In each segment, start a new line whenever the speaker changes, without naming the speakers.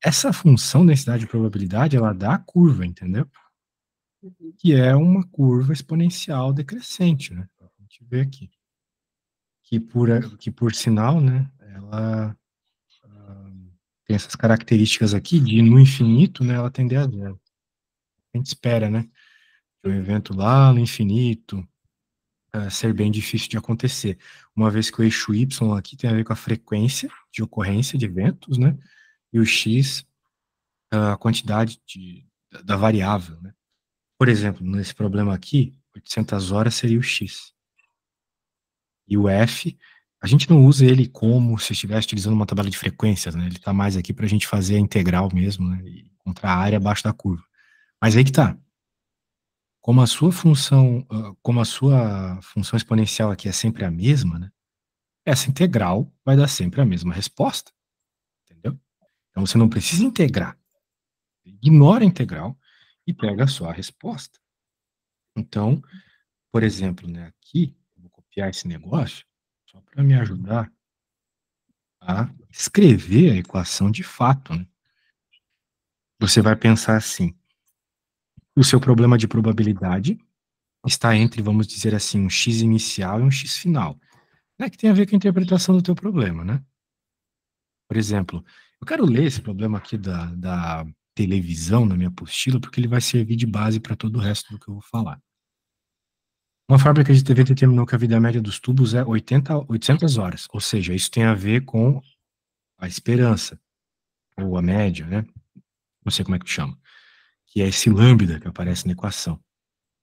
essa função densidade de probabilidade, ela dá a curva, entendeu? Que é uma curva exponencial decrescente, né? A gente vê aqui. Que por sinal, né, ela tem essas características aqui de, no infinito, né, ela tender a zero. A gente espera, né? Um evento lá no infinito ser bem difícil de acontecer. Uma vez que o eixo y aqui tem a ver com a frequência de ocorrência de eventos, né? E o x, a quantidade da variável, né? Por exemplo, nesse problema aqui, 800 horas seria o x. E o f, a gente não usa ele como se estivesse utilizando uma tabela de frequências, né? Ele está mais aqui para a gente fazer a integral mesmo, né? E encontrar a área abaixo da curva. Mas aí que tá. Como a sua função exponencial aqui é sempre a mesma, né? Essa integral vai dar sempre a mesma resposta, entendeu? Então você não precisa integrar. Ignora a integral e pega só a resposta. Então, por exemplo, né, aqui, eu vou copiar esse negócio só para me ajudar a escrever a equação de fato, né? Você vai pensar assim: o seu problema de probabilidade está entre, vamos dizer assim, um x inicial e um x final, né, que tem a ver com a interpretação do teu problema, né? Por exemplo, eu quero ler esse problema aqui da televisão na minha apostila, porque ele vai servir de base para todo o resto do que eu vou falar. Uma fábrica de TV determinou que a vida média dos tubos é 800 horas, ou seja, isso tem a ver com a esperança, ou a média, né? Não sei como é que chama, que é esse lambda que aparece na equação.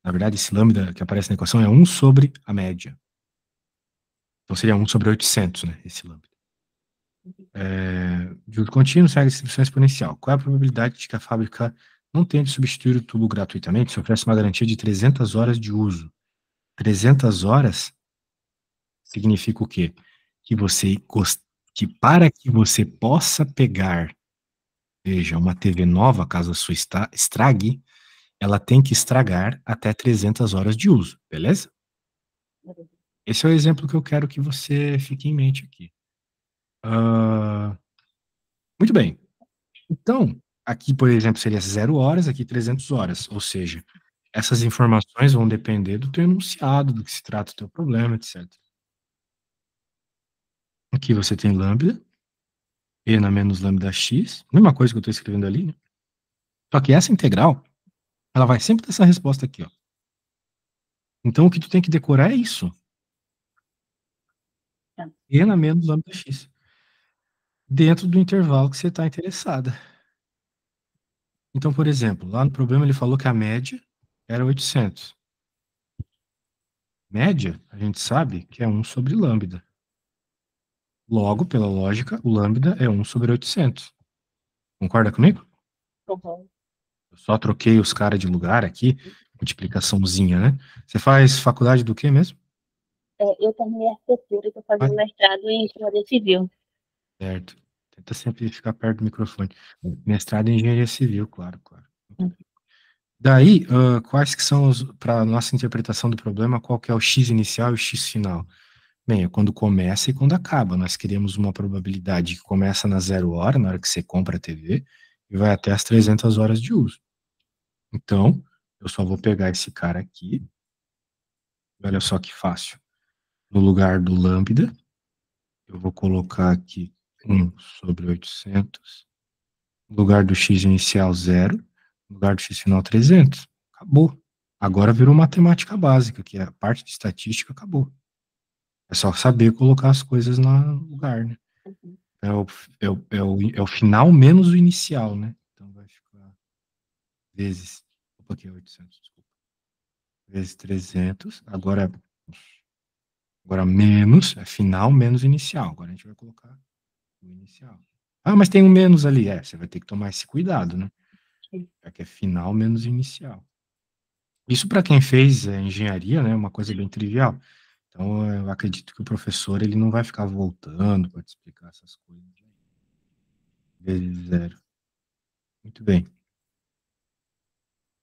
Na verdade, esse lambda que aparece na equação é 1 sobre a média. Então seria 1 sobre 800, né, esse lambda. De uso contínuo, segue a distribuição exponencial. Qual é a probabilidade de que a fábrica não tenha de substituir o tubo gratuitamente se oferece uma garantia de 300 horas de uso? 300 horas significa o quê? Que para que você possa pegar, veja, uma TV nova, caso a sua estrague, ela tem que estragar até 300 horas de uso, beleza? Esse é o exemplo que eu quero que você fique em mente aqui. Muito bem. Então, aqui, por exemplo, seria 0 horas, aqui 300 horas, ou seja, essas informações vão depender do teu enunciado, do que se trata o teu problema, etc. Aqui você tem lambda, e na menos lambda x, mesma coisa que eu estou escrevendo ali, né? Só que essa integral, ela vai sempre ter essa resposta aqui, ó. Então, o que tu tem que decorar é isso. E na menos lambda x. Dentro do intervalo que você está interessada. Então, por exemplo, lá no problema ele falou que a média era 800. Média, a gente sabe que é 1 sobre lambda. Logo, pela lógica, o lambda é 1 sobre 800. Concorda comigo?
Uhum.
Eu só troquei os caras de lugar aqui, multiplicaçãozinha, né? Você faz faculdade do quê mesmo?
Eu terminei arquitetura e estou fazendo mestrado em engenharia civil.
Certo. Tenta sempre ficar perto do microfone. Mestrado em engenharia civil, claro, claro. Daí, quais que são para nossa interpretação do problema, qual que é o x inicial e o x final? Bem, é quando começa e quando acaba. Nós queremos uma probabilidade que começa na 0 hora, na hora que você compra a TV, e vai até as 300 horas de uso. Então, eu só vou pegar esse cara aqui, olha só que fácil. No lugar do lambda, eu vou colocar aqui 1 sobre 800, no lugar do x inicial 0, no lugar do x final 300. Acabou. Agora virou matemática básica, que é a parte de estatística acabou. É só saber colocar as coisas no lugar, né? É o final menos o inicial, né? Então vai ficar vezes, opa, aqui é 800, desculpa. Vezes 300, agora menos, é final menos inicial. Agora a gente vai colocar o inicial. Ah, mas tem um menos ali. Você vai ter que tomar esse cuidado, né? É que é final menos inicial. Isso para quem fez engenharia, né, é uma coisa bem trivial. Então, eu acredito que o professor ele não vai ficar voltando para te explicar essas coisas. Vezes zero. Muito bem.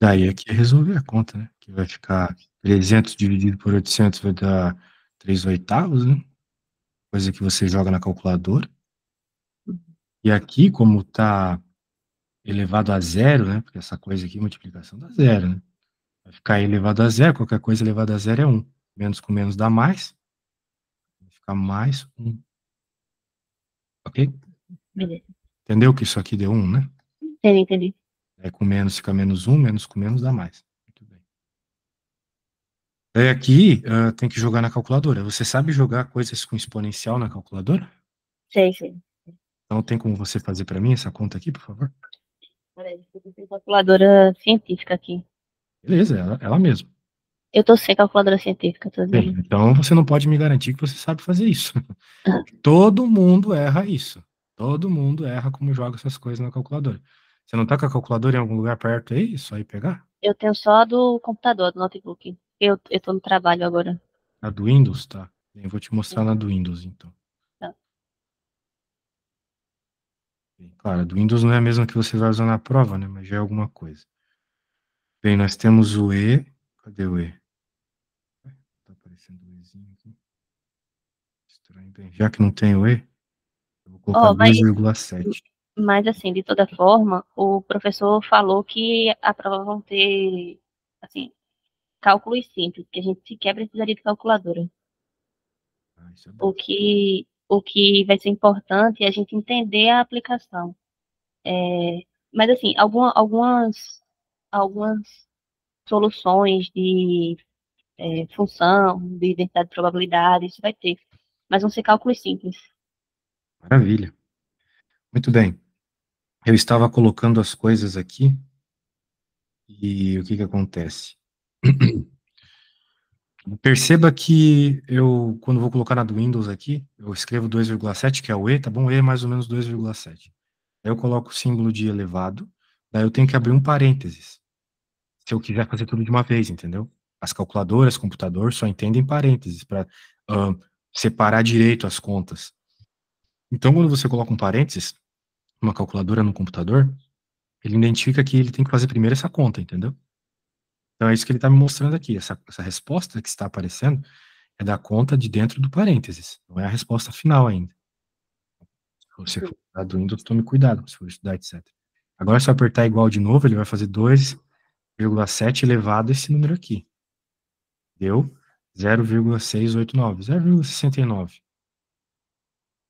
Daí aqui é resolver a conta, né? Que vai ficar 300 dividido por 800 vai dar 3 oitavos, né? Coisa que você joga na calculadora. E aqui, como está elevado a zero, né? Porque essa coisa aqui, multiplicação dá zero, né? Vai ficar elevado a zero, qualquer coisa elevada a zero é 1. Menos com menos dá mais. Vai ficar mais 1. Ok?
Beleza.
Entendeu que isso aqui deu 1, né?
Entendi.
Aí com menos fica menos 1, menos com menos dá mais. Muito bem. Daí aqui tem que jogar na calculadora. Você sabe jogar coisas com exponencial na calculadora?
Sei.
Então tem como você fazer para mim essa conta aqui, por favor?
Peraí, eu tô sem calculadora científica aqui.
Beleza, ela mesma.
Eu tô sem calculadora científica, tô
Bem,
dizendo.
então você não pode me garantir que você sabe fazer isso. Todo mundo erra isso. Todo mundo erra como joga essas coisas na calculadora. Você não tá com a calculadora em algum lugar perto aí? Só ir pegar?
Eu tenho só a do computador, do notebook. Eu tô no trabalho agora.
A do Windows, tá? Bem, eu vou te mostrar
É,
na do Windows, então.
tá.
Bem, claro, a do Windows não é a mesma que você vai usar na prova, né? Mas já é alguma coisa. Bem, nós temos o E. Cadê o E? Tá aparecendo o Ezinho aqui. Estranho. Bem, já que não tem o E, eu vou colocar
Ó,
2,7.
mas assim, de toda forma, o professor falou que a prova vão ter, assim, cálculos simples, que a gente sequer precisaria de calculadora.
Ah, isso é
O
bom.
que, o que vai ser importante é a gente entender a aplicação. É, mas assim, algumas soluções de função, de identidade de probabilidade, isso vai ter. Mas vão ser cálculos simples.
Maravilha. Muito bem. Eu estava colocando as coisas aqui e o que que acontece? Perceba que eu, quando vou colocar na do Windows aqui, eu escrevo 2,7, que é o E, tá bom? E é mais ou menos 2,7. Aí eu coloco o símbolo de elevado, daí eu tenho que abrir um parênteses, se eu quiser fazer tudo de uma vez, entendeu? As calculadoras, computador só entendem parênteses para separar direito as contas. Então, quando você coloca um parênteses, uma calculadora no computador, ele identifica que ele tem que fazer primeiro essa conta, entendeu? Então é isso que ele está me mostrando aqui. Essa resposta que está aparecendo é da conta de dentro do parênteses, não é a resposta final ainda. Se você for estudar do Windows, tome cuidado se for estudar, etc. Agora, se eu apertar igual de novo, ele vai fazer 2,7 elevado a esse número aqui. Deu 0,689, 0,69.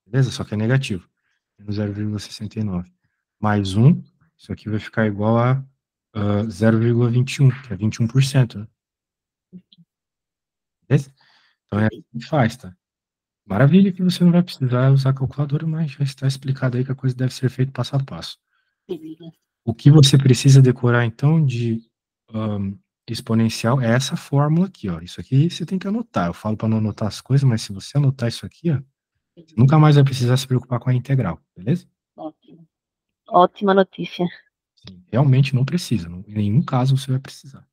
Beleza? Só que é negativo. Menos 0,69. Mais 1, isso aqui vai ficar igual a 0,21, que é 21%, né? Beleza? Então é assim que faz, tá? Maravilha que você não vai precisar usar a calculadora, mas já está explicado aí que a coisa deve ser feita passo a passo. O que você precisa decorar, então, de exponencial é essa fórmula aqui, ó. Isso aqui você tem que anotar. Eu falo para não anotar as coisas, mas se você anotar isso aqui, ó, você nunca mais vai precisar se preocupar com a integral, beleza?
Ótimo. Ótima notícia.
Sim, realmente não precisa. Em nenhum caso você vai precisar.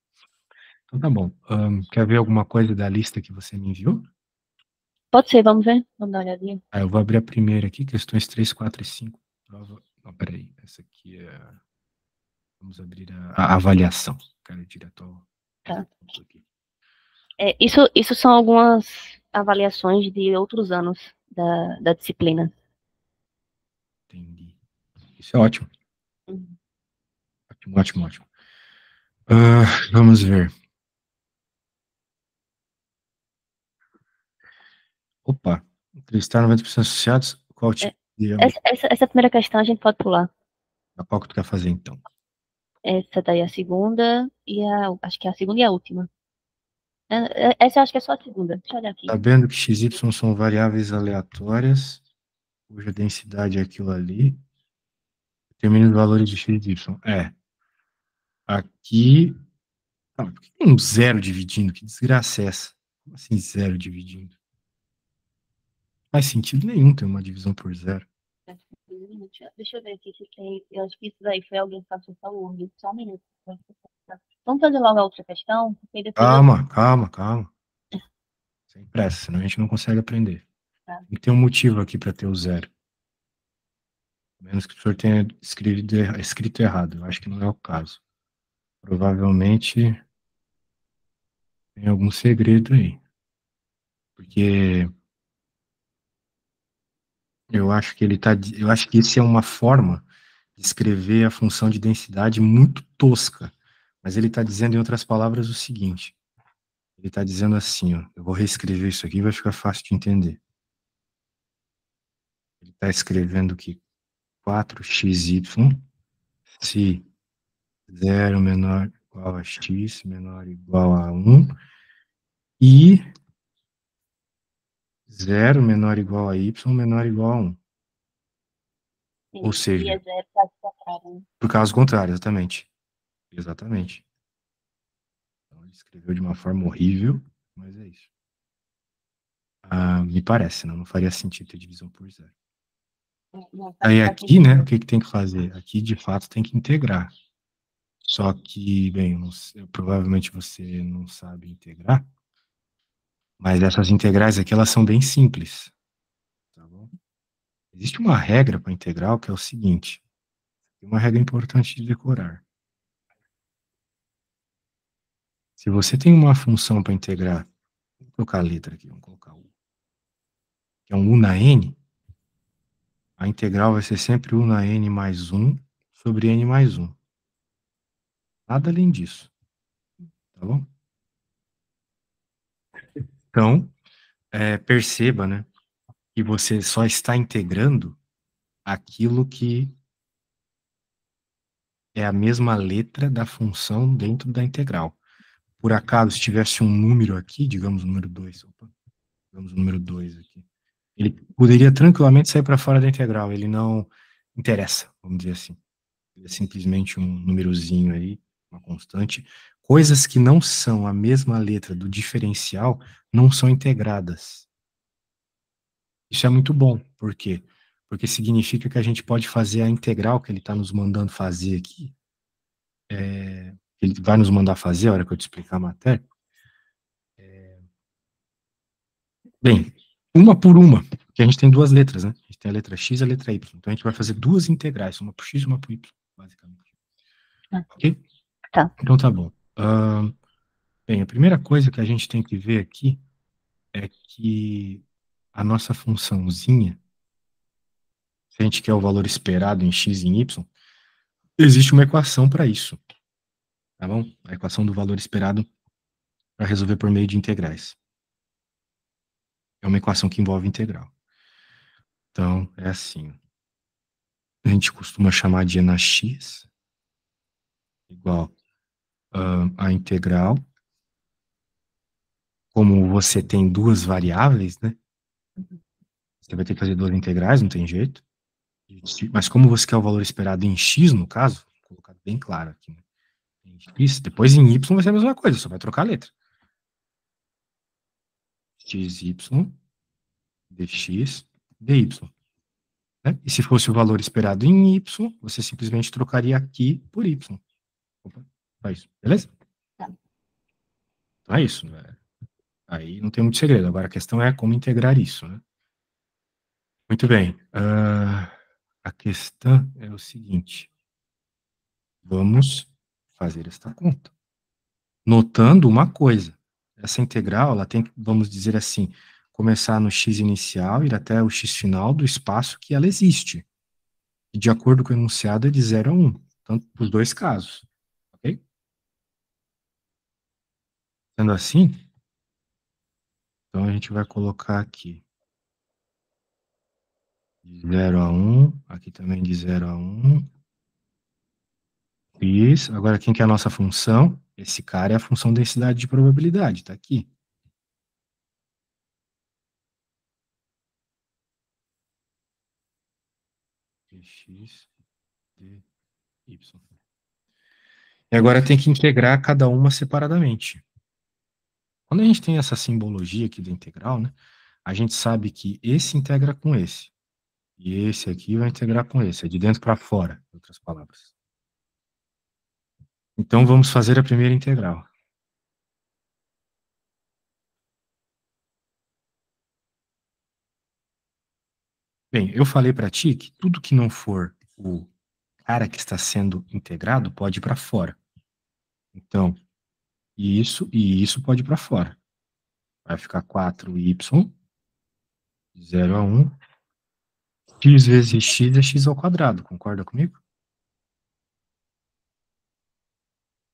Então tá bom. Quer ver alguma coisa da lista que você me enviou?
Pode ser, vamos ver? Vamos dar uma olhadinha.
Ah, eu vou abrir a primeira aqui, questões 3, 4 e 5. Prova. Não, peraí. Essa aqui é. Vamos abrir a avaliação. Quero ir direto ao
Tá.
ponto aqui.
Isso são algumas avaliações de outros anos da disciplina.
Entendi. Isso é ótimo.
Uhum.
Ótimo, ótimo, ótimo. Vamos ver. Opa, entrevistar 90% associados. Qual
É,
tipo de.
essa primeira questão a gente pode pular.
Qual que tu quer fazer, então?
Essa daí é a segunda acho que é a segunda e a última. Essa eu acho que é só a segunda. Deixa eu olhar aqui.
Sabendo que x, y são variáveis aleatórias, cuja densidade é aquilo ali, determine os valores de x, y. Aqui. Ah, por que tem um zero dividindo? Que desgraça é essa? Como assim zero dividindo? Não faz sentido nenhum ter uma divisão por zero.
Deixa eu ver aqui se tem. Eu acho que isso daí foi alguém que passou só o Word. Só um minuto. Vamos fazer logo a outra questão, porque depois eu.
Calma, calma, calma. Sem pressa, senão a gente não consegue aprender.
Tá.
Tem que ter um motivo aqui para ter o zero. A menos que o senhor tenha escrito errado. Eu acho que não é o caso. Provavelmente tem algum segredo aí. Porque Eu acho que eu acho que isso é uma forma de escrever a função de densidade muito tosca. Mas ele está dizendo, em outras palavras, o seguinte. Ele está dizendo assim, ó, eu vou reescrever isso aqui, vai ficar fácil de entender. Ele está escrevendo que 4xy, se 0 menor igual a x, menor igual a 1, e 0 menor igual a y, menor igual a 1. Ou
Sim, seria
seja,
zero caso contrário, né?
por caso contrário, exatamente. Exatamente. Então, ele escreveu de uma forma horrível, mas é isso. Me parece, não faria sentido ter divisão por zero.
Não
Aí
faz
aqui,
sentido.
né, o que tem que fazer? Aqui, de fato, tem que integrar. Só que, bem, provavelmente você não sabe integrar, mas essas integrais aqui, elas são bem simples, tá bom? Existe uma regra para integral que é o seguinte, tem uma regra importante de decorar. Se você tem uma função para integrar, vou colocar a letra aqui, vamos colocar U, que é um U na N, a integral vai ser sempre U na N mais 1 sobre N mais 1. Nada além disso, tá bom? Então, perceba, né, que você só está integrando aquilo que é a mesma letra da função dentro da integral. Por acaso, se tivesse um número aqui, digamos o número 2, digamos o número 2 aqui, ele poderia tranquilamente sair para fora da integral, ele não interessa, vamos dizer assim. Ele é simplesmente um númerozinho aí, uma constante. Coisas que não são a mesma letra do diferencial não são integradas. Isso é muito bom, por quê? Porque significa que a gente pode fazer a integral que ele está nos mandando fazer aqui, ele vai nos mandar fazer, a hora que eu te explicar a matéria. Bem, uma por uma, porque a gente tem duas letras, né? A gente tem a letra x e a letra y. Então a gente vai fazer duas integrais, uma por x e uma por y, basicamente.
Ah,
Ok?
tá.
Então tá bom. Bem, a primeira coisa que a gente tem que ver aqui é que a nossa funçãozinha, se a gente quer o valor esperado em x e em y, existe uma equação para isso, tá bom? A equação do valor esperado para resolver por meio de integrais. É uma equação que envolve integral. Então, é assim. A gente costuma chamar de na x igual a integral. Como você tem duas variáveis, né? Você vai ter que fazer duas integrais, não tem jeito. Mas como você quer o valor esperado em x, no caso, vou colocar bem claro aqui, né? Em x, depois em y vai ser a mesma coisa, só vai trocar a letra. xy, dx, dy. Né? E se fosse o valor esperado em y, você simplesmente trocaria aqui por y. Opa, só isso, beleza?
Tá.
Então é isso, né? Aí não tem muito segredo. Agora a questão é como integrar isso, né? Muito bem. A questão é o seguinte. Vamos fazer esta conta. Notando uma coisa. Essa integral, ela tem que, vamos dizer assim, começar no x inicial, ir até o x final do espaço que ela existe. E de acordo com o enunciado, é de 0 a 1. Tanto os dois casos. Ok? Sendo assim, então a gente vai colocar aqui de 0 a 1, aqui também de 0 a 1. Isso. Agora, quem que é a nossa função? Esse cara é a função densidade de probabilidade, tá aqui. Dx, dy. E agora tem que integrar cada uma separadamente. Quando a gente tem essa simbologia aqui da integral, né, a gente sabe que esse integra com esse. E esse aqui vai integrar com esse. É de dentro para fora, em outras palavras. Então, vamos fazer a primeira integral. Bem, eu falei para ti que tudo que não for o cara que está sendo integrado pode ir para fora. Então, isso e isso pode ir para fora. Vai ficar 4y, 0 a 1, X vezes x é x ao quadrado, concorda comigo?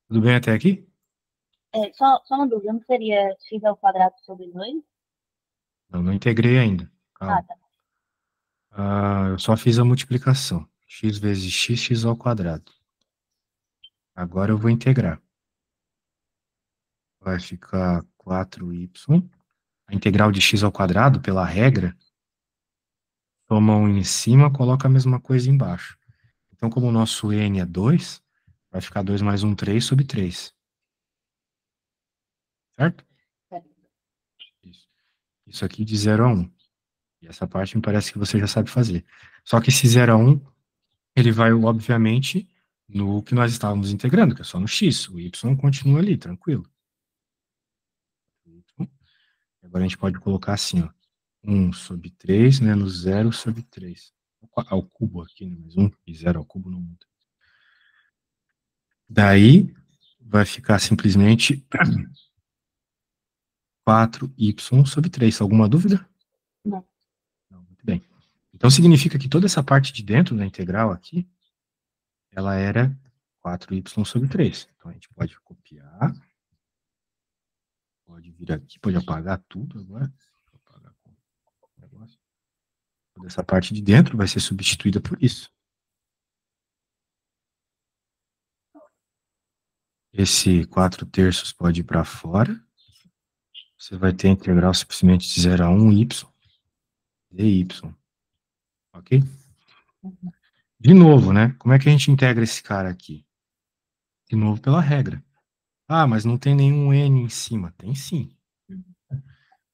Tudo bem até aqui?
Só uma dúvida, não seria x ao quadrado sobre 2?
Não integrei ainda.
Ah,
Calma.
tá.
Eu só fiz a multiplicação. X vezes x, x ao quadrado. Agora eu vou integrar. Vai ficar 4y. A integral de x ao quadrado, pela regra, toma um em cima, coloca a mesma coisa embaixo. Então, como o nosso n é 2, vai ficar 2 mais 1, 3 sobre 3. Certo? Isso. Isso aqui de 0 a 1. E essa parte me parece que você já sabe fazer. Só que esse 0 a 1, ele vai, obviamente, no que nós estávamos integrando, que é só no x. O y continua ali, tranquilo. Agora a gente pode colocar assim, ó. 1 sobre 3 menos 0 sobre 3. Ao cubo aqui, né? Mas 1 e 0 ao cubo não muda. Daí, vai ficar simplesmente 4y sobre 3. Alguma dúvida?
Não.
Não, muito bem. Então, significa que toda essa parte de dentro da integral aqui, ela era 4y sobre 3. Então, a gente pode copiar, pode vir aqui, pode apagar tudo agora. Apagar o negócio. Toda essa parte de dentro vai ser substituída por isso. Esse 4 terços pode ir para fora. Você vai ter a integral simplesmente de 0 a 1y dy. Ok? De novo, né? Como é que a gente integra esse cara aqui? De novo pela regra. Ah, mas não tem nenhum n em cima. Tem sim.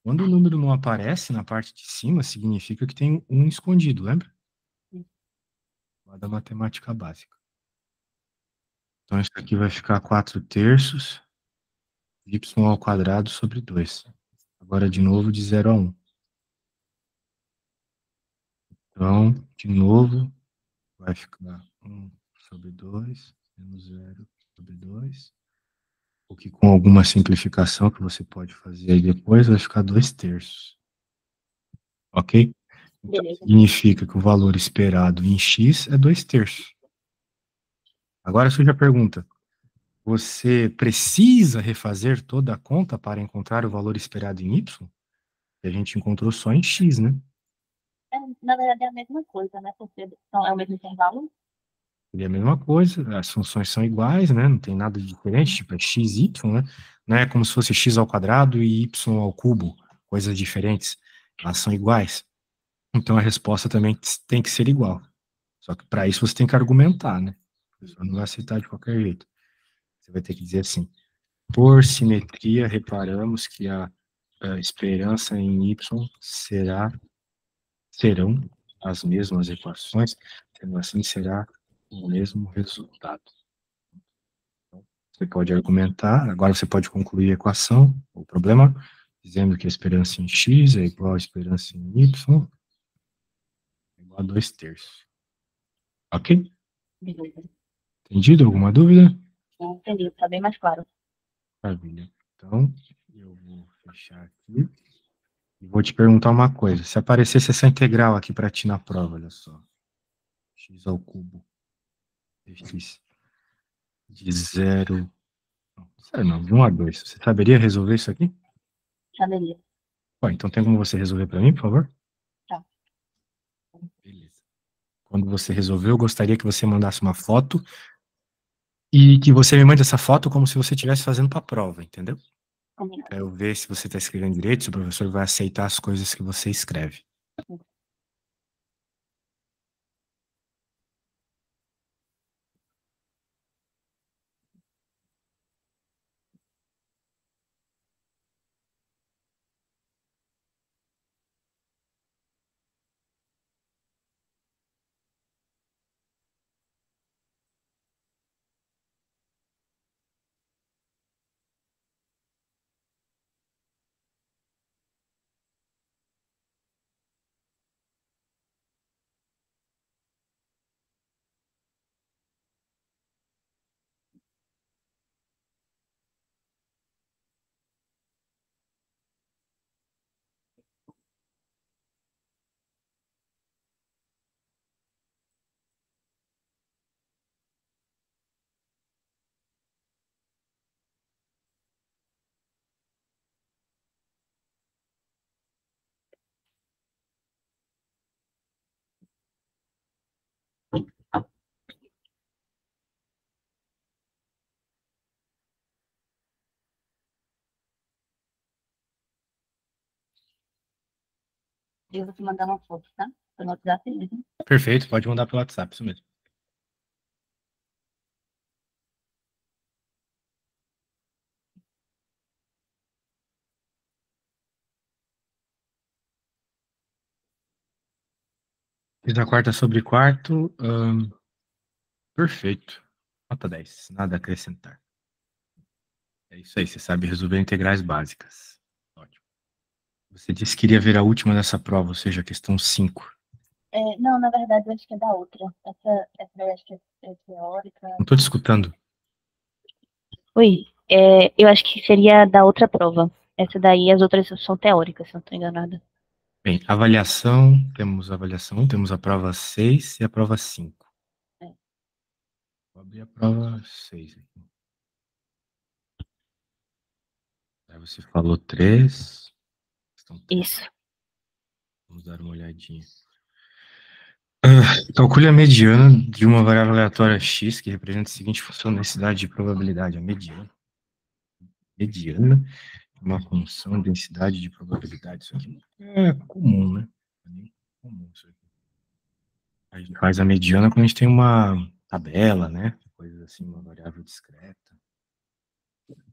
Quando o número não aparece na parte de cima, significa que tem um escondido, lembra? Lá da matemática básica. Então, isso aqui vai ficar 4 terços y ao quadrado sobre 2. Agora, de novo, de 0 a 1. Então, de novo, vai ficar 1 sobre 2 menos 0 sobre 2. O que, com alguma simplificação que você pode fazer aí depois, vai ficar 2 terços. Ok? Então,
Beleza.
significa que o valor esperado em x é 2 terços. Agora surge a pergunta: você precisa refazer toda a conta para encontrar o valor esperado em y? Que a gente encontrou só em x, né?
Na verdade é a mesma coisa, né? Porque é o mesmo intervalo.
Seria a mesma coisa, as funções são iguais, né? Não tem nada de diferente, tipo é x, y, né? Não é como se fosse x ao quadrado e y ao cubo, coisas diferentes. Elas são iguais. Então a resposta também tem que ser igual. Só que para isso você tem que argumentar, né? A pessoa não vai aceitar de qualquer jeito. Você vai ter que dizer assim: por simetria, reparamos que a esperança em y serão as mesmas equações, sendo assim, será o mesmo resultado. Então, você pode argumentar, agora você pode concluir a equação, o problema, dizendo que a esperança em x é igual à esperança em y, é igual a 2 terços. Ok?
Beleza.
Entendido? Alguma dúvida?
Entendi, tá bem mais claro.
Maravilha. Então, eu vou fechar aqui e vou te perguntar uma coisa. Se aparecesse essa integral aqui para ti na prova, olha só. X ao cubo dx de 0. Não, sério não, de 1 a 2. Você saberia resolver isso aqui?
Saberia.
Bom, então tem como você resolver para mim, por favor?
Tá.
Beleza. Quando você resolver, eu gostaria que você mandasse uma foto e que você me mande essa foto como se você estivesse fazendo para a prova, entendeu?
Combinado.
Para eu ver se você está escrevendo direito, se o professor vai aceitar as coisas que você escreve.
Eu vou te mandar uma foto, tá? Pelo WhatsApp mesmo.
Perfeito, pode mandar pelo WhatsApp, isso mesmo. Fiz a quarta sobre quarto. Perfeito. Nota 10. Nada a acrescentar. É isso aí, você sabe resolver integrais básicas. Ótimo. Você disse que iria ver a última dessa prova, ou seja, a questão 5.
Não, na verdade, eu acho que é da outra. Essa daí acho que é teórica.
Não estou te escutando.
Oi, eu acho que seria da outra prova. Essa daí, as outras são teóricas, se eu não estou enganada.
Bem, temos avaliação 1, temos a prova 6 e a prova 5.
É.
Vou abrir a prova 6 aqui. Aí você falou 3. Questão 3.
Isso.
Vamos dar uma olhadinha. Calcule a mediana de uma variável aleatória x que representa a seguinte função densidade de probabilidade. A mediana. Mediana de uma função densidade de probabilidade. Isso aqui é comum, né? É bem comum isso aqui. A gente faz a mediana quando a gente tem uma tabela, né? Coisas assim, uma variável discreta.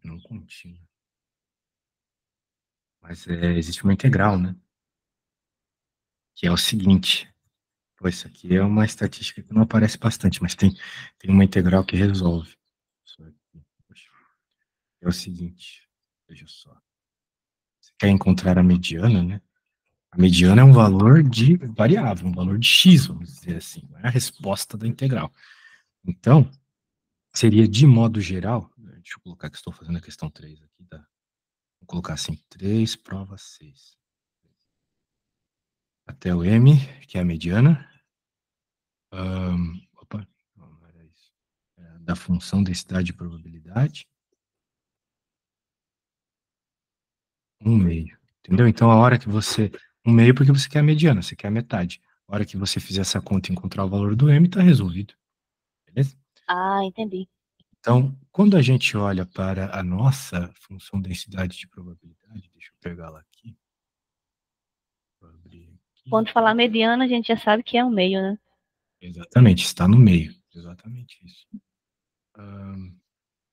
Não contínua. Mas existe uma integral, né? Que é o seguinte. Pô, isso aqui é uma estatística que não aparece bastante, mas tem uma integral que resolve. Isso aqui. Poxa. É o seguinte, veja só. Você quer encontrar a mediana, né? A mediana é um valor de variável, um valor de x, vamos dizer assim. Não é a resposta da integral. Então, seria de modo geral, deixa eu colocar que estou fazendo a questão 3 aqui, tá? Vou colocar assim, 3, prova 6. Até o m, que é a mediana. Opa, não era isso. Da função densidade de probabilidade. 1/2. Entendeu? Então, a hora que você. 1/2 porque você quer a mediana, você quer a metade. A hora que você fizer essa conta e encontrar o valor do m, está resolvido. Beleza?
Ah, entendi.
Então, quando a gente olha para a nossa função densidade de probabilidade, deixa eu pegá-la aqui. Vou abrir aqui.
Quando falar mediana, a gente já sabe que é um meio, né?
Exatamente, está no meio. Exatamente isso.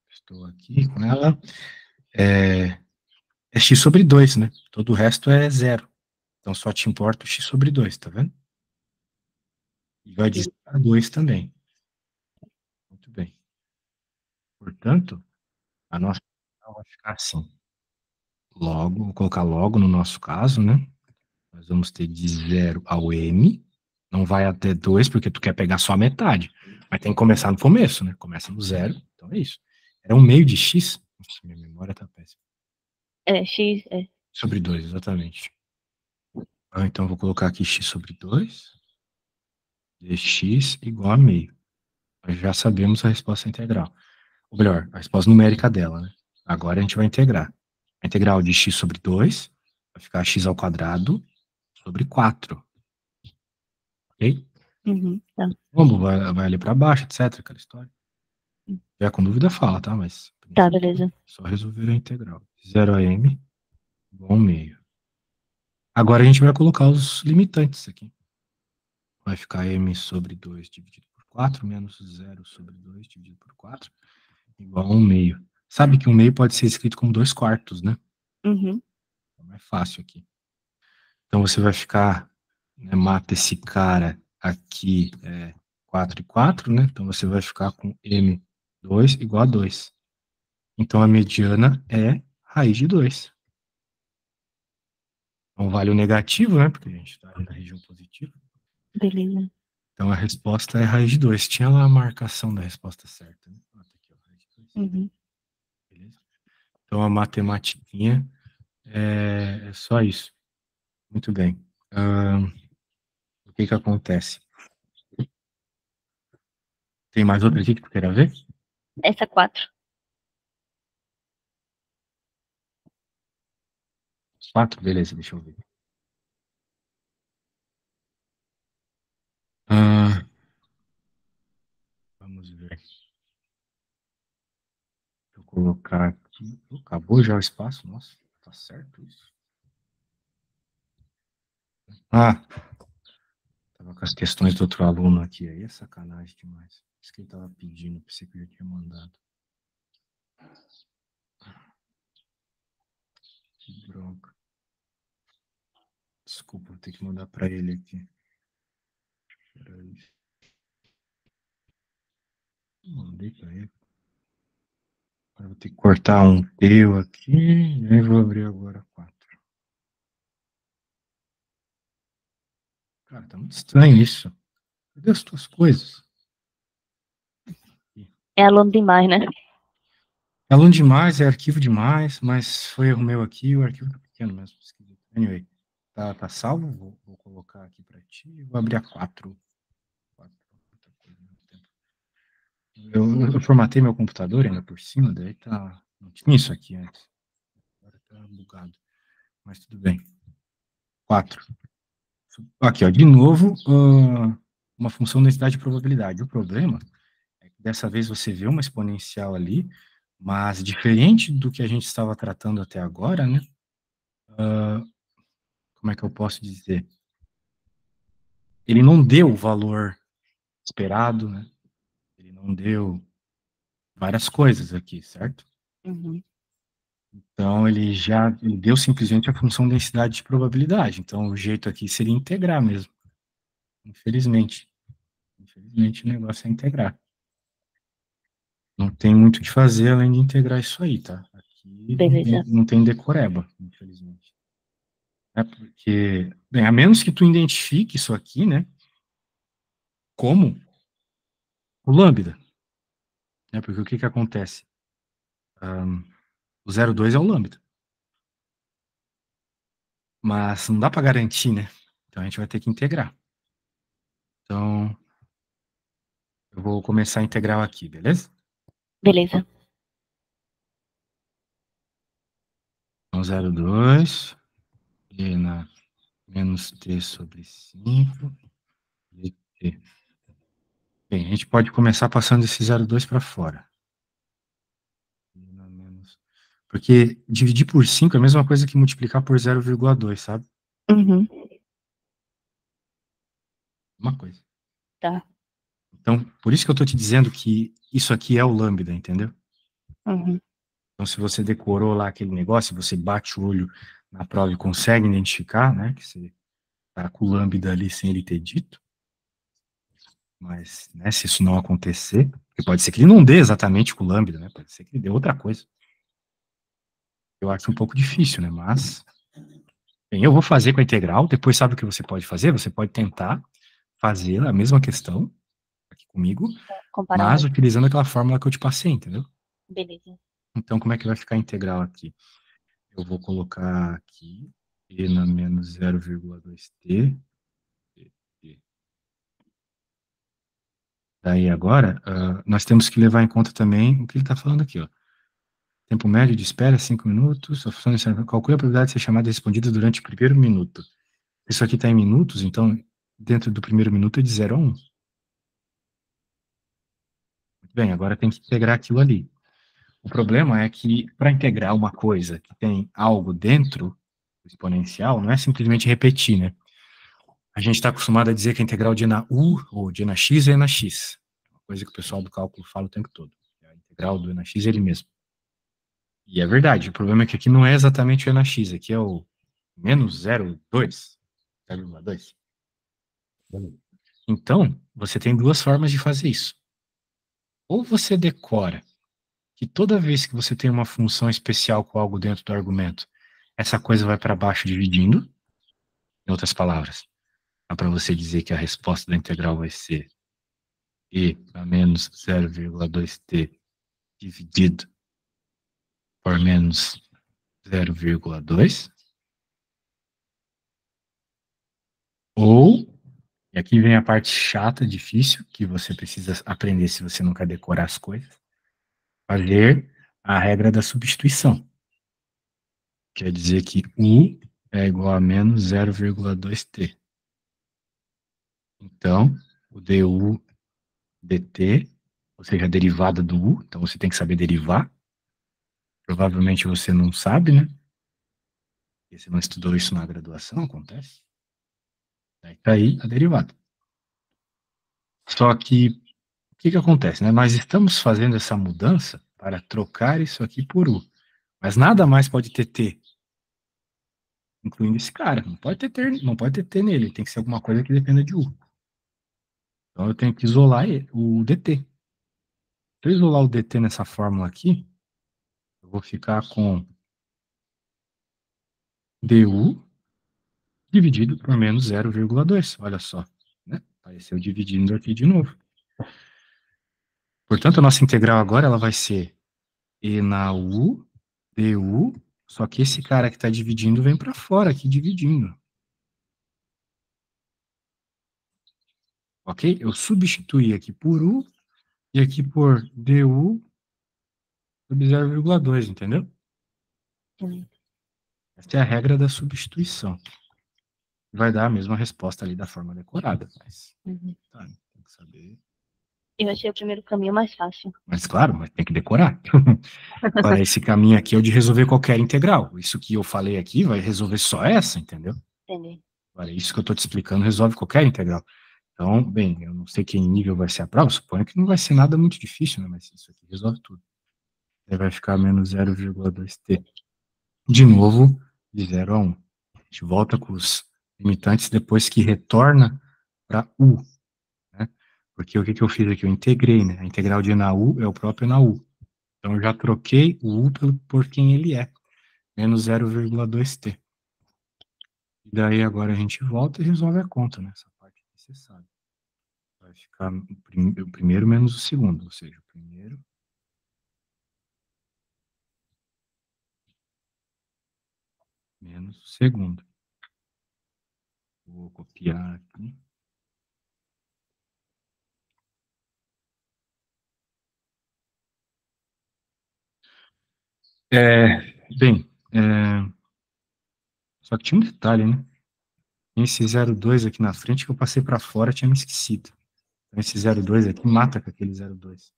Estou aqui com ela. É x sobre 2, né? Todo o resto é zero. Então só te importa o x sobre 2, tá vendo? E vai dizer 2 também. Muito bem. Portanto, a nossa vai ficar assim. Logo, vou colocar logo no nosso caso, né? Nós vamos ter de 0 ao m. Não vai até 2, porque tu quer pegar só a metade. Mas tem que começar no começo, né? Começa no 0. Então é isso. Era 1/2 de x. Nossa, minha memória tá péssima.
X,
Sobre 2, exatamente. Então eu vou colocar aqui x sobre 2. Dx igual a meio. Nós já sabemos a resposta integral. Ou melhor, a resposta numérica dela, né? Agora a gente vai integrar. A integral de x sobre 2 vai ficar x ao quadrado sobre 4. Ok?
tá.
Vamos, vai ali para baixo, etc. Aquela história. Se tiver com dúvida, fala, tá? Mas
Tá, beleza.
só resolver a integral. 0 a m igual a meio. Agora a gente vai colocar os limitantes aqui. Vai ficar m sobre 2 dividido por 4 menos 0 sobre 2 dividido por 4 igual a 1 meio. Sabe que 1 meio pode ser escrito como 2 quartos, né?
Uhum.
É mais fácil aqui. Então você vai ficar, né, mata esse cara aqui, 4 e 4, né? Então você vai ficar com m2 igual a 2. Então a mediana é raiz de 2. Então vale o negativo, né? Porque a gente está na região positiva.
Beleza.
Então a resposta é raiz de 2. Tinha lá a marcação da resposta certa, né? Tá aqui, ó, raiz de 2.
Uhum.
Beleza? Então a matematiquinha é só isso. Muito bem. O que que acontece? Tem mais outra aqui que tu queira ver?
Essa 4.
4? Beleza, deixa eu ver. Ah, vamos ver. Deixa eu colocar aqui. Acabou já o espaço? Nossa, tá certo isso? Ah, tava com as questões do outro aluno aqui, aí é sacanagem demais. Isso que ele tava pedindo, pensei que eu já tinha mandado. Que bronca. Desculpa, vou ter que mandar pra ele aqui. Peraí. Mandei pra ele. Agora vou ter que cortar um teu aqui, e aí vou abrir agora 4. Cara, tá muito estranho isso. Cadê as tuas coisas?
É aluno demais, né?
É aluno demais, é arquivo demais, mas foi erro meu aqui, o arquivo tá pequeno mesmo. Esquisito. Anyway, tá salvo, vou colocar aqui pra ti e vou abrir a 4. Eu formatei meu computador ainda por cima, daí tá. Não tinha isso aqui antes. Agora tá bugado. Mas tudo bem. 4. Aqui, ó, de novo, uma função densidade e probabilidade. O problema é que dessa vez você vê uma exponencial ali, mas diferente do que a gente estava tratando até agora, né? Como é que eu posso dizer? Ele não deu o valor esperado, né? Ele não deu várias coisas aqui, certo?
Uhum.
Então, ele deu simplesmente a função densidade de probabilidade. Então, o jeito aqui seria integrar mesmo. Infelizmente. Infelizmente, o negócio é integrar. Não tem muito o que fazer além de integrar isso aí, tá? Aqui
Beleza.
não tem decoreba, infelizmente. É porque, bem, a menos que tu identifique isso aqui, né, como o lambda, né? Porque o que que acontece? O 0,2 é o lambda. Mas não dá para garantir, né? Então a gente vai ter que integrar. Então, eu vou começar a integral aqui, beleza?
Beleza.
Então, 0,2 e na menos t sobre 5 de t. Bem, a gente pode começar passando esse 0,2 para fora. Porque dividir por 5 é a mesma coisa que multiplicar por 0,2, sabe?
Uhum.
Uma coisa.
Tá.
Então, por isso que eu estou te dizendo que isso aqui é o lambda, entendeu?
Uhum.
Então, se você decorou lá aquele negócio, você bate o olho na prova e consegue identificar, né, que você está com o lambda ali sem ele ter dito, mas, né, se isso não acontecer, porque pode ser que ele não dê exatamente com o lambda, né, pode ser que ele dê outra coisa. Eu acho um pouco difícil, né, mas, bem, eu vou fazer com a integral, depois sabe o que você pode fazer? Você pode tentar fazer a mesma questão aqui comigo, mas
Comparando.
utilizando aquela fórmula que eu te passei, entendeu?
Beleza.
Então, como é que vai ficar a integral aqui? Eu vou colocar aqui e na menos 0,2t. Daí agora, nós temos que levar em conta também o que ele está falando aqui, ó. Tempo médio de espera, 5 minutos. A função inicial calcula a probabilidade de ser chamada e respondida durante o primeiro minuto. Isso aqui está em minutos, então, dentro do primeiro minuto é de 0 a 1. Muito bem, agora tem que integrar aquilo ali. O problema é que, para integrar uma coisa que tem algo dentro do exponencial, não é simplesmente repetir, né? A gente está acostumado a dizer que a integral de na u, ou de na x, é na x. Uma coisa que o pessoal do cálculo fala o tempo todo. A integral do na x é ele mesmo. E é verdade, o problema é que aqui não é exatamente o e na x, aqui é o menos 0,2. 0,2. Então, você tem duas formas de fazer isso. Ou você decora que toda vez que você tem uma função especial com algo dentro do argumento, essa coisa vai para baixo dividindo. Em outras palavras, dá para você dizer que a resposta da integral vai ser e a menos 0,2t dividido por menos 0,2. Ou, e aqui vem a parte chata, difícil, que você precisa aprender se você não quer decorar as coisas, fazer a regra da substituição. Quer dizer que U é igual a menos 0,2t. Então, o du dt, ou seja, a derivada do U, então você tem que saber derivar. Provavelmente você não sabe, né? Porque você não estudou isso na graduação, acontece. Daí tá aí a derivada. Só que, o que que acontece, né? Nós estamos fazendo essa mudança para trocar isso aqui por U. Mas nada mais pode ter T, incluindo esse cara. Não pode ter T nele, tem que ser alguma coisa que dependa de U. Então eu tenho que isolar o dt. Se eu isolar o dt nessa fórmula aqui, eu vou ficar com du dividido por menos 0,2. Olha só, né? Apareceu dividindo aqui de novo. Portanto, a nossa integral agora ela vai ser e na u du, só que esse cara que está dividindo vem para fora aqui dividindo. Ok? Eu substituí aqui por u e aqui por du sobre 0,2, entendeu? Essa é a regra da substituição. Vai dar a mesma resposta ali da forma decorada, mas tá, tem que saber.
Eu achei o primeiro caminho mais fácil.
Mas claro, mas tem que decorar. Agora, esse caminho aqui é o de resolver qualquer integral. Isso que eu falei aqui vai resolver só essa, entendeu?
Entendi.
Agora, isso que eu estou te explicando resolve qualquer integral. Então, bem, eu não sei que nível vai ser a prova, suponho que não vai ser nada muito difícil, né? Mas isso aqui resolve tudo. Aí vai ficar menos 0,2t. De novo, de 0 a 1. A gente volta com os limitantes depois que retorna para u. Né? Porque o que eu fiz aqui? Eu integrei, né? A integral de na u é o próprio na u. Então, eu já troquei o u por quem ele é. Menos 0,2t. E daí agora a gente volta e resolve a conta, né? Essa parte aqui você sabe. Vai ficar o primeiro menos o segundo, ou seja, o primeiro menos o segundo. Vou copiar aqui. Bem, só que tinha um detalhe, né? Tem esse 0,2 aqui na frente que eu passei para fora, tinha me esquecido. Então esse 0,2 aqui mata com aquele 0,2.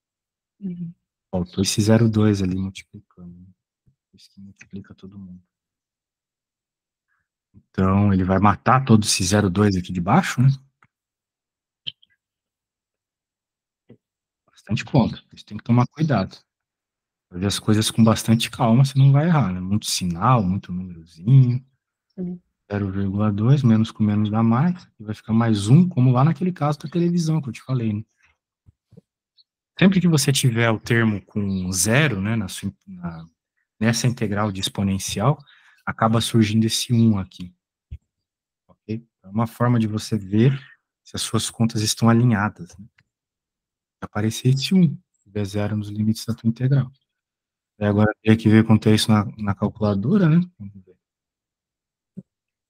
Faltou esse 0,2 ali multiplicando. Né? Isso que multiplica todo mundo. Então, ele vai matar todo esse 0,2 aqui de baixo, né? Bastante conta. Isso tem que tomar cuidado. Fazer as coisas com bastante calma, você não vai errar, né? Muito sinal, muito númerozinho. 0,2, menos com menos dá mais. E vai ficar mais 1, como lá naquele caso da televisão que eu te falei, né? Sempre que você tiver o termo com zero, né, nessa integral de exponencial, acaba surgindo esse 1 aqui. Ok? É uma forma de você ver se as suas contas estão alinhadas. Né? Vai aparecer esse 1, se tiver zero nos limites da tua integral. E agora tem que ver quanto é isso na calculadora, né? Vamos ver.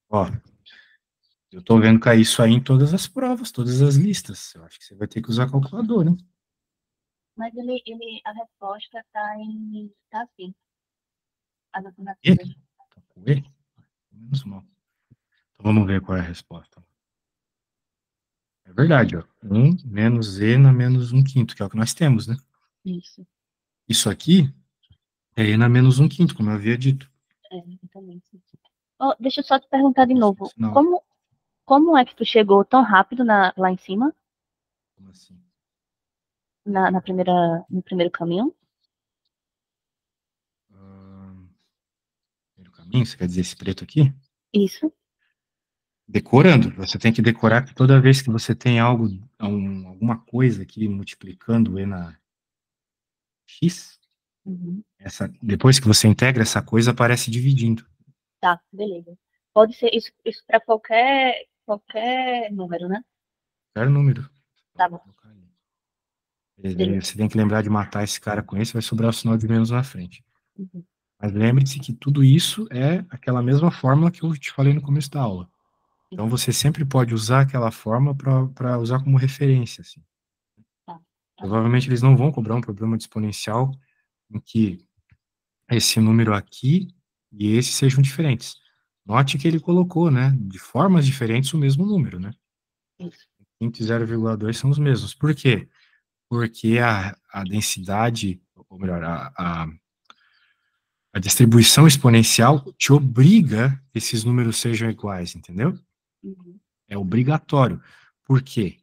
Ó, eu tô vendo cair isso aí em todas as provas, todas as listas. Eu acho que você vai ter que usar a calculadora, hein?
Mas a resposta tá assim. As
E?
alternativas.
Tá com E? Menos mal. Então vamos ver qual é a resposta. É verdade, ó. 1 menos E na menos 1/5, que é o que nós temos, né?
Isso.
Isso aqui é E na menos 1/5, como eu havia dito.
Exatamente. Oh, deixa eu só te perguntar de novo.
Sinal.
Como é que tu chegou tão rápido lá em cima,
Como assim?
no primeiro caminho?
Primeiro caminho, você quer dizer esse preto aqui?
Isso.
Decorando. Você tem que decorar que toda vez que você tem alguma coisa aqui multiplicando E na X, depois que você integra essa coisa, aparece dividindo.
Tá, beleza. Pode ser isso para qualquer número, né?
Qualquer número.
Tá bom.
Você tem que lembrar de matar esse cara com esse, vai sobrar o sinal de menos na frente.
Uhum.
Mas lembre-se que tudo isso é aquela mesma fórmula que eu te falei no começo da aula. Então você sempre pode usar aquela fórmula para usar como referência. Assim.
Tá.
Provavelmente eles não vão cobrar um problema de exponencial em que esse número aqui e esse sejam diferentes. Note que ele colocou, né, de formas diferentes o mesmo número, né?
Isso.
5 e 0,2 são os mesmos. Por quê? Porque a densidade, ou melhor, a distribuição exponencial te obriga que esses números sejam iguais, entendeu?
Uhum.
É obrigatório. Por quê?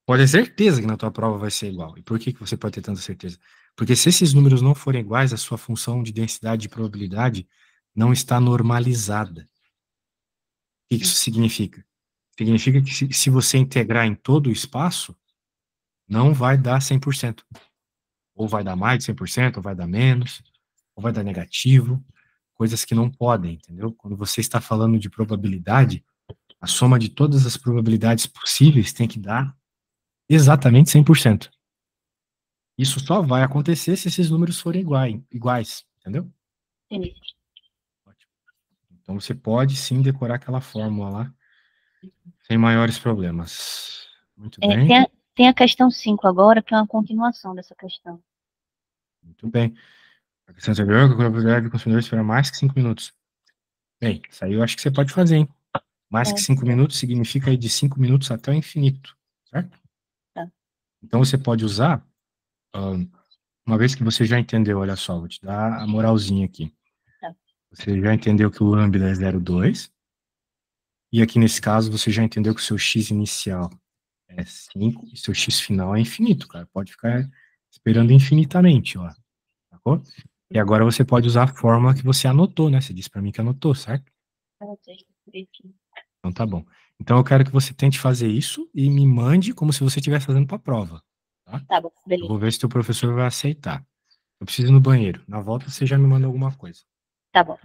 Pode ter certeza que na tua prova vai ser igual. E por que que você pode ter tanta certeza? Porque se esses números não forem iguais, a sua função de densidade e probabilidade não está normalizada. O que isso significa? Significa que se você integrar em todo o espaço, não vai dar 100%. Ou vai dar mais de 100%, ou vai dar menos, ou vai dar negativo, coisas que não podem, entendeu? Quando você está falando de probabilidade, a soma de todas as probabilidades possíveis tem que dar exatamente 100%. Isso só vai acontecer se esses números forem iguais, entendeu?
Entendi.
Ótimo. Então você pode sim decorar aquela fórmula lá sem maiores problemas. Muito
É,
bem,
tem a questão 5 agora, que é uma continuação dessa questão.
muito bem. A questão anterior, que a probabilidade do consumidor esperar mais que 5 minutos. Bem, isso aí eu acho que você pode fazer, hein? Mais que
É,
5 minutos significa aí de 5 minutos até o infinito, certo?
tá,
Então você pode usar, uma vez que você já entendeu, olha só, vou te dar a moralzinha aqui.
tá.
Você já entendeu que o lambda é 0,2, e aqui nesse caso você já entendeu que o seu x inicial é 5 e seu x final é infinito, cara. Pode ficar esperando infinitamente, ó. Sacou? E agora você pode usar a fórmula que você anotou, né? Você disse para mim que anotou, certo? Então tá bom. Então eu quero que você tente fazer isso e me mande como se você estivesse fazendo para a prova, tá?
Tá bom,
Eu
beleza.
vou ver se o professor vai aceitar. Eu preciso ir no banheiro. Na volta você já me manda alguma coisa.
Tá bom.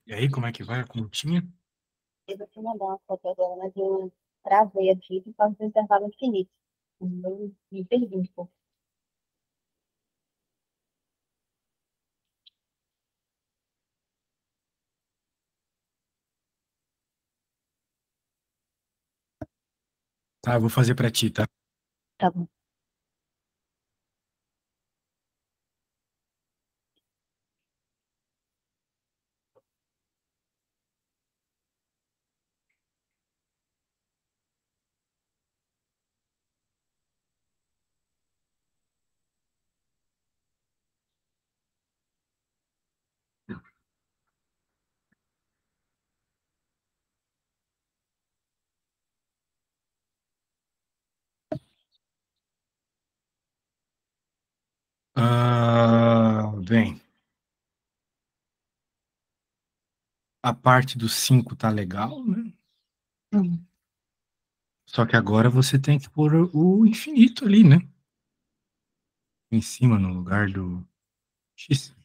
E aí, como é que vai a continha?
Eu vou te mandar uma foto agora, mas eu travei aqui por causa do intervalo infinito. Eu me perdi um pouco.
Tá, eu vou fazer pra ti, tá?
Tá bom.
Bem, a parte do 5 tá legal, né?
Hum.
Só que agora você tem que pôr o infinito ali, né? Em cima, no lugar do x.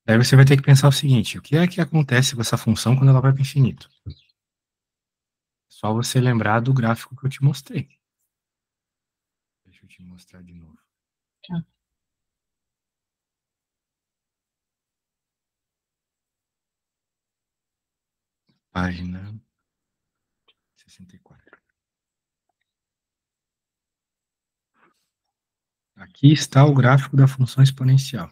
Daí você vai ter que pensar o seguinte: o que é que acontece com essa função quando ela vai para o infinito? Só você lembrar do gráfico que eu te mostrei. Deixa eu te mostrar de novo.
Tá.
Página 64. Aqui está o gráfico da função exponencial.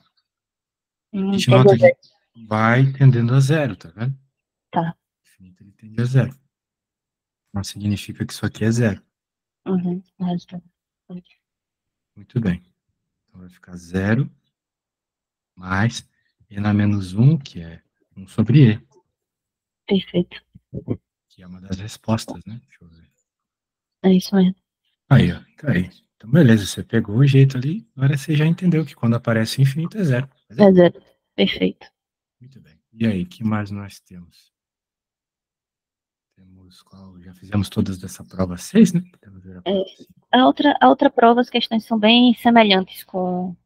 A gente nota
Entendeu?
que vai tendendo a zero, tá vendo?
Tá.
O infinito ele tende a zero. Não significa que isso aqui é zero.
Uhum. O resto.
Muito bem. Então vai ficar zero mais e na menos 1, que é 1 sobre e,
Perfeito.
que é uma das respostas, né? Deixa eu ver.
É isso mesmo.
Aí, ó, tá aí. Então, beleza, você pegou o jeito ali, agora você já entendeu que quando aparece o infinito é zero.
É
Beleza?
zero. Perfeito.
Muito bem. E aí, que mais nós temos? Temos qual? Já fizemos todas dessa prova 6, né? Podemos ver a
É,
prova 5.
a outra prova, as questões são bem semelhantes com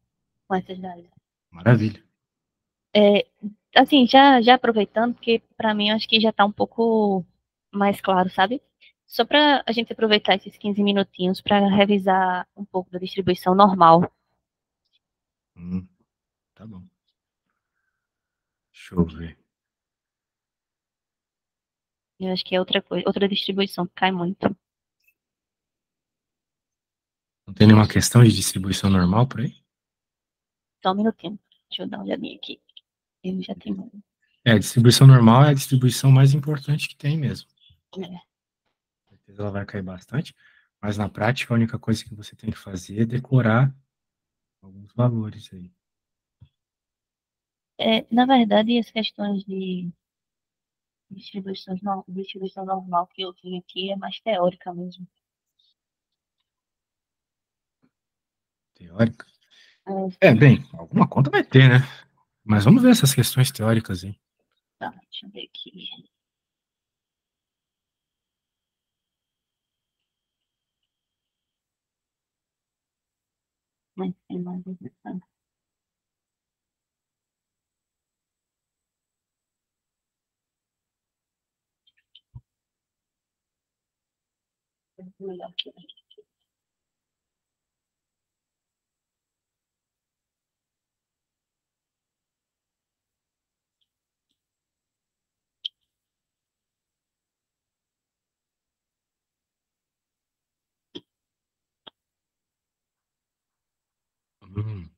essas daí.
Maravilha.
É, assim, já aproveitando, porque para mim eu acho que já está um pouco mais claro, sabe? Só para a gente aproveitar esses 15 minutinhos para revisar um pouco da distribuição normal.
Hum, tá bom. Deixa eu ver.
Eu acho que é outra coisa, outra distribuição que cai muito.
Não tem nenhuma questão de distribuição normal por aí?
Só um minutinho. Deixa eu dar uma olhadinha aqui. Eu já tenho.
É, a distribuição normal é a distribuição mais importante que tem mesmo.
É,
Com certeza ela vai cair bastante, mas na prática a única coisa que você tem que fazer é decorar alguns valores aí.
na verdade, as questões de distribuição normal que eu vi aqui é mais teórica mesmo.
Teórica.
É,
É, bem, alguma conta vai ter, né? Mas vamos ver essas questões teóricas aí.
tá, deixa eu ver aqui. Mas tem mais uma. Melhor aqui.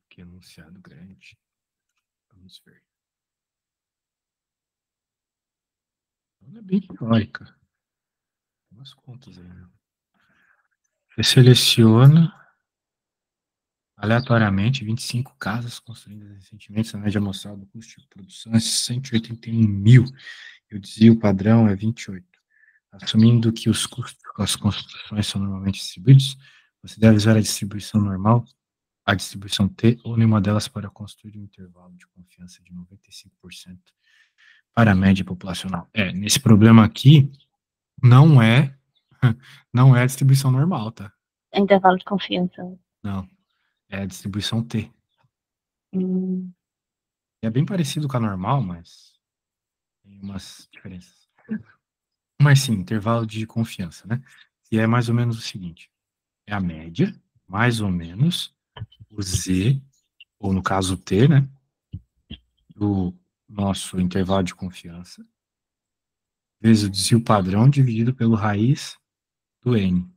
Que enunciado grande. Vamos ver. Ela é bem teórica. Tem umas contas aí, né? Você seleciona aleatoriamente 25 casas construídas recentemente. A média mostral do custo de produção é 181 mil. E o desvio padrão é 28. Assumindo que os custos das construções são normalmente distribuídos, você deve usar a distribuição normal, a distribuição T, ou nenhuma delas para construir um intervalo de confiança de 95% para a média populacional. Nesse problema aqui, não é, não é a distribuição normal, tá?
É intervalo de confiança.
Não. É a distribuição T.
Hum,
É bem parecido com a normal, mas tem umas diferenças. Mas sim, intervalo de confiança, né? E é mais ou menos o seguinte: é a média, mais ou menos, o Z, ou no caso o T, né? Do nosso intervalo de confiança, vezes o desvio padrão dividido pelo raiz do N,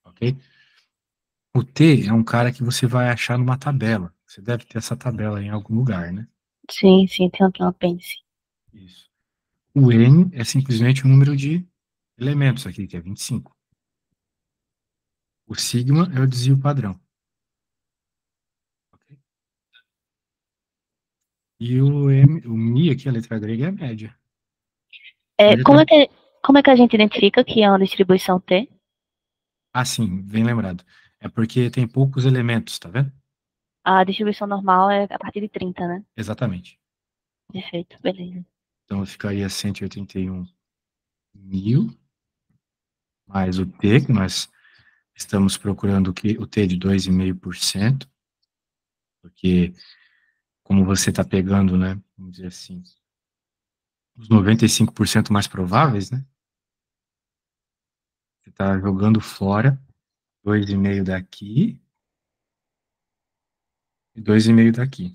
ok? O T é um cara que você vai achar numa tabela. Você deve ter essa tabela em algum lugar, né?
sim, sim, tem aqui um apêndice.
Isso. O N é simplesmente o número de elementos aqui, que é 25. O sigma é o desvio padrão. Ok? E o mi aqui, a letra grega, é a média.
É,
Pode até...
como é que a gente identifica que é uma distribuição T?
Ah, sim, bem lembrado. É porque tem poucos elementos, tá vendo?
A distribuição normal é a partir de 30, né?
Exatamente.
Perfeito, beleza.
Então ficaria 181.000 mais o T, que nós estamos procurando o T de 2,5%, porque como você está pegando, né, vamos dizer assim, os 95% mais prováveis, né, você está jogando fora 2,5 daqui e 2,5 daqui,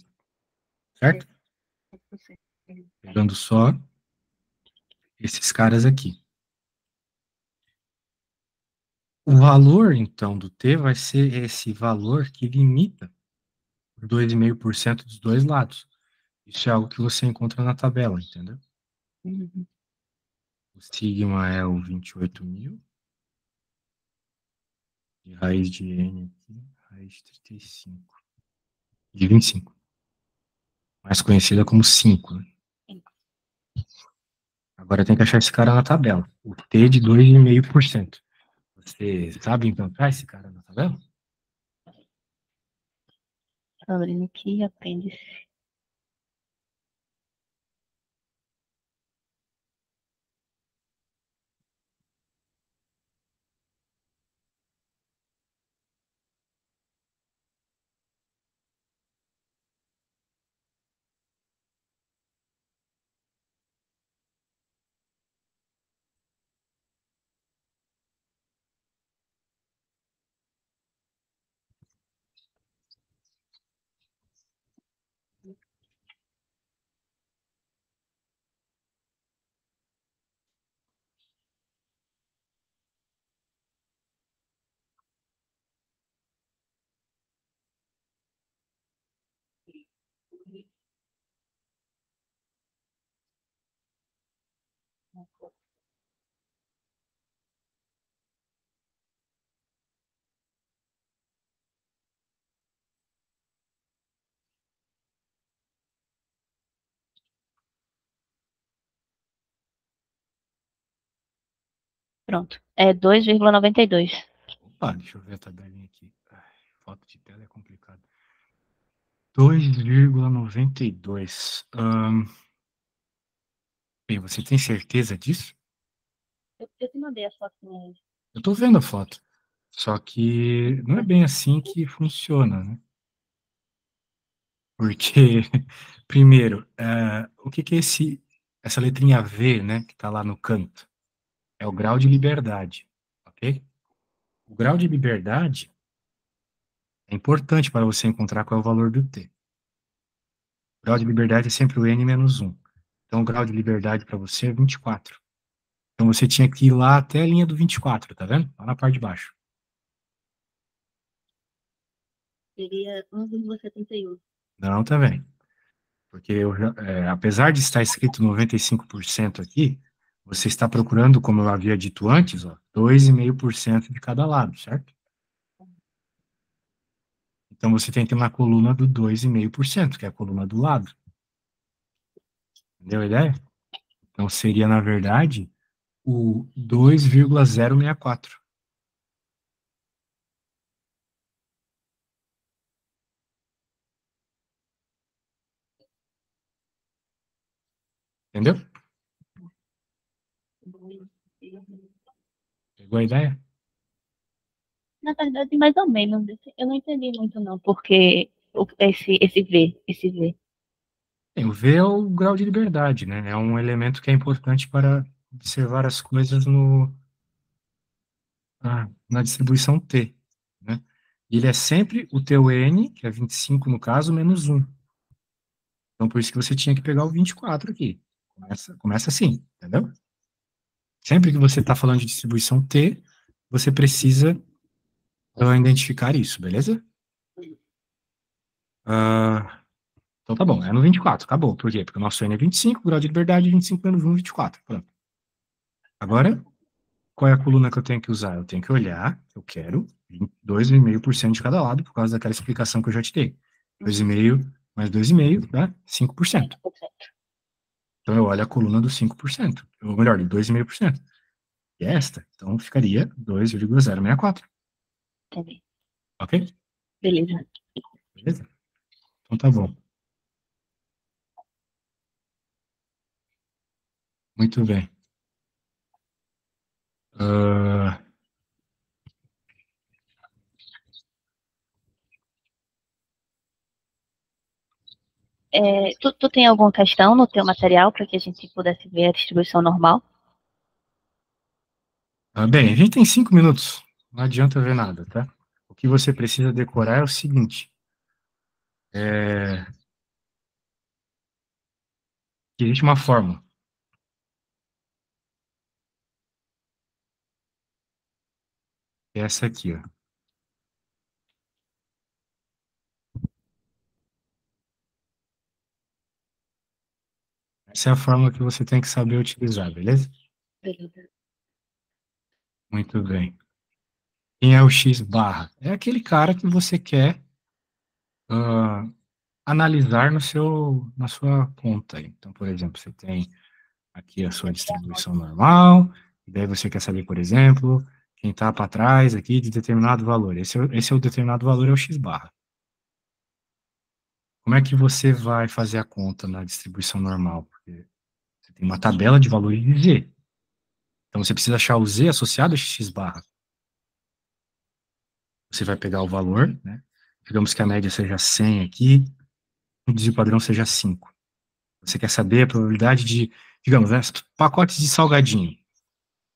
certo? Pegando só esses caras aqui. O valor, então, do T vai ser esse valor que limita por 2,5% dos dois lados. Isso é algo que você encontra na tabela, entendeu?
Uhum.
O sigma é o 28.000, de raiz de n aqui, raiz de 35, de 25, mais conhecida como 5, né? Agora tem que achar esse cara na tabela. O T de 2,5%. Você sabe encontrar esse cara na tabela?
Abrindo aqui, apêndice. Pronto. É 2,92.
Opa, deixa eu ver a tabelinha aqui. Ai, foto de tela é complicado. 2,92. Bem, você tem certeza disso?
Eu te mandei as fotinhas aí.
Eu tô vendo a foto. Só que não é bem assim que funciona, né? Porque, primeiro, o que que é essa letrinha V, né, que tá lá no canto? É o grau de liberdade, ok? O grau de liberdade é importante para você encontrar qual é o valor do T. O grau de liberdade é sempre o N menos 1. Então, o grau de liberdade para você é 24. Então, você tinha que ir lá até a linha do 24, tá vendo? Lá na parte de baixo.
Seria 1,71.
Não, tá vendo? Porque apesar de estar escrito 95% aqui, você está procurando, como eu havia dito antes, ó, 2,5% de cada lado, certo? Então você tem que ir na coluna do 2,5%, que é a coluna do lado. Entendeu a ideia? Então seria, na verdade, o 2,064. Entendeu? Pegou a ideia?
Na verdade, mais ou menos. Eu não entendi muito, não, porque esse V.
Bem, o V é o grau de liberdade, né? É um elemento que é importante para observar as coisas na distribuição T, né? E ele é sempre o teu N, que é 25 no caso, menos 1. Então, por isso que você tinha que pegar o 24 aqui. Começa assim, entendeu? Sempre que você está falando de distribuição T, você precisa identificar isso, beleza? Ah, então tá bom, é no 24, acabou. Por quê? Porque o nosso N é 25, grau de liberdade, 25 menos 1, 24. Pronto. Agora, qual é a coluna que eu tenho que usar? Eu tenho que olhar, eu quero 2,5% de cada lado, por causa daquela explicação que eu já te dei. 2,5 mais 2,5 dá 5%. Então eu olho a coluna do 5%, ou melhor, de 2,5%. E é esta. Então ficaria 2,064.
Entendi.
Ok?
Beleza.
Beleza? Então tá bom. Muito bem. Ah,
Tu tem alguma questão no teu material para que a gente pudesse ver a distribuição normal?
bem, a gente tem 5 minutos. Não adianta ver nada, tá? O que você precisa decorar é o seguinte. Que existe uma fórmula. Que é essa aqui, ó. Essa é a fórmula que você tem que saber utilizar, beleza?
Beleza.
Muito bem. Quem é o X barra? É aquele cara que você quer analisar na sua conta. Então, por exemplo, você tem aqui a sua distribuição normal, e daí você quer saber, por exemplo, quem está para trás aqui de determinado valor. Esse é o determinado valor, é o X barra. Como é que você vai fazer a conta na distribuição normal? Porque você tem uma tabela de valores de Z. Então, você precisa achar o Z associado a X barra. Você vai pegar o valor, né? Digamos que a média seja 100 aqui, o desvio padrão seja 5. Você quer saber a probabilidade de, digamos, né, pacotes de salgadinho.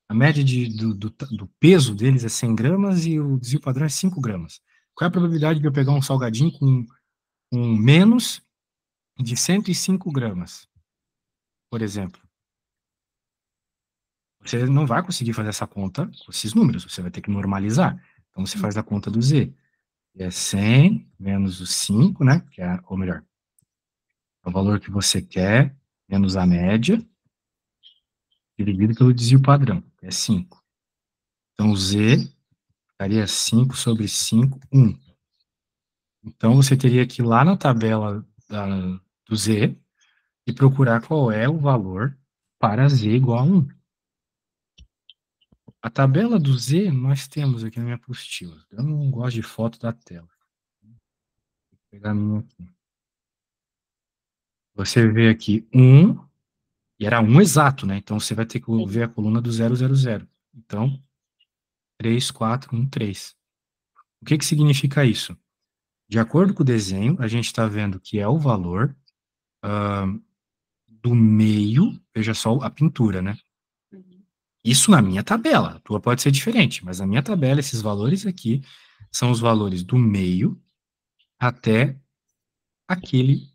A média do peso deles é 100 gramas e o desvio padrão é 5 gramas. Qual é a probabilidade de eu pegar um salgadinho com menos de 105 gramas, por exemplo? Você não vai conseguir fazer essa conta com esses números, você vai ter que normalizar. Então, você faz a conta do Z. Que é 100 menos os 5, né? Ou melhor, é o valor que você quer, menos a média, dividido pelo desvio padrão, que é 5. Então, o Z daria 5 sobre 5, 1. Então, você teria que ir lá na tabela do Z e procurar qual é o valor para Z igual a 1. A tabela do Z nós temos aqui na minha apostila. Eu não gosto de foto da tela. Vou pegar a minha aqui. Você vê aqui 1, e era 1 exato, né? Então, você vai ter que ver a coluna do 000. Então, 3, 4, 1, 3. O que significa isso? De acordo com o desenho, a gente está vendo que é o valor do meio, veja só a pintura, né? Isso na minha tabela. A tua pode ser diferente, mas na minha tabela, esses valores aqui são os valores do meio até aquele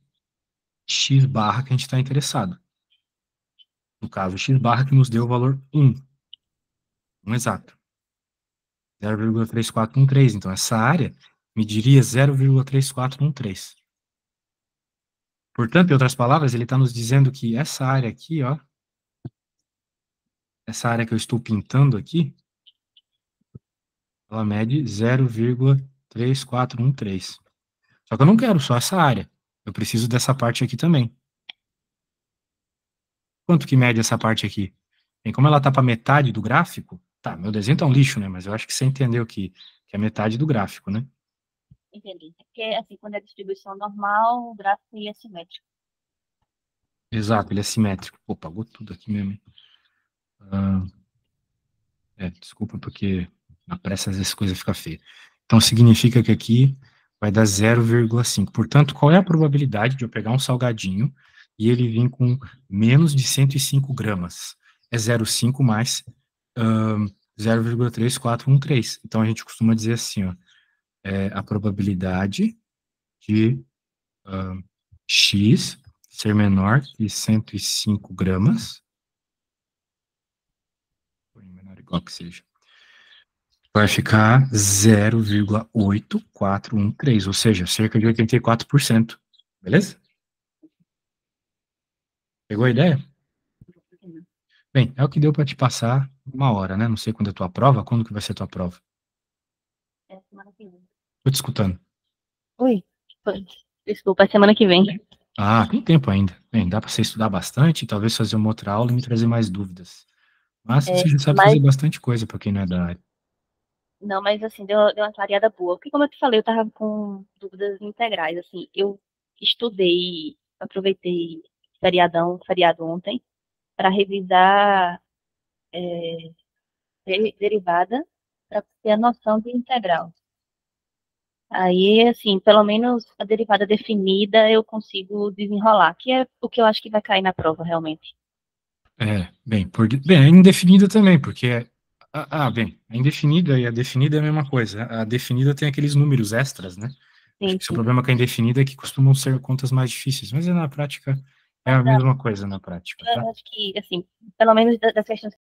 X barra que a gente está interessado. No caso, X barra que nos deu o valor 1. 1 exato. 0,3413. Então, essa área mediria 0,3413. Portanto, em outras palavras, ele está nos dizendo que essa área aqui, ó, essa área que eu estou pintando aqui, ela mede 0,3413. Só que eu não quero só essa área. Eu preciso dessa parte aqui também. Quanto que mede essa parte aqui? Bem, como ela está para metade do gráfico, tá, meu desenho tá um lixo, né? Mas eu acho que você entendeu que é metade do gráfico, né?
Entendi. Porque, assim, quando é distribuição normal, o gráfico ele é simétrico.
Exato, ele é simétrico. Pô, pagou tudo aqui mesmo. Desculpa, porque Na pressa, às vezes, a coisa fica feia. Então, significa que aqui vai dar 0,5. Portanto, qual é a probabilidade de eu pegar um salgadinho e ele vir com menos de 105 gramas? É 0,5 mais 0,3413. Então, a gente costuma dizer assim, ó, a probabilidade de X ser menor que 105 gramas, menor ou igual que seja, vai ficar 0,8413, ou seja, cerca de 84%. Beleza? Pegou a ideia? Bem, é o que deu para te passar 1 hora, né? Não sei quando é a tua prova. Quando que vai ser a tua prova?
É semana que vem.
Tô te escutando.
Oi, desculpa, é semana que vem.
Ah, tem tempo ainda. Bem, dá para você estudar bastante, talvez fazer uma outra aula e me trazer mais dúvidas. Mas você já sabe fazer
Mas,
bastante coisa para quem não é da área.
não, mas assim, deu uma clareada boa. Porque como eu te falei, eu tava com dúvidas integrais, assim, eu estudei, aproveitei feriado ontem, para revisar derivada, para ter a noção de integral. Aí, assim, pelo menos a derivada definida eu consigo desenrolar, que é o que eu acho que vai cair na prova, realmente.
Bem, é indefinida também, porque bem, a indefinida e a definida é a mesma coisa. A definida tem aqueles números extras, né? Acho
Sim,
que o seu
sim.
problema com a indefinida é que costumam ser contas mais difíceis, mas na prática é a
Mas
mesma coisa na prática, tá?
eu acho que, assim, pelo menos das questões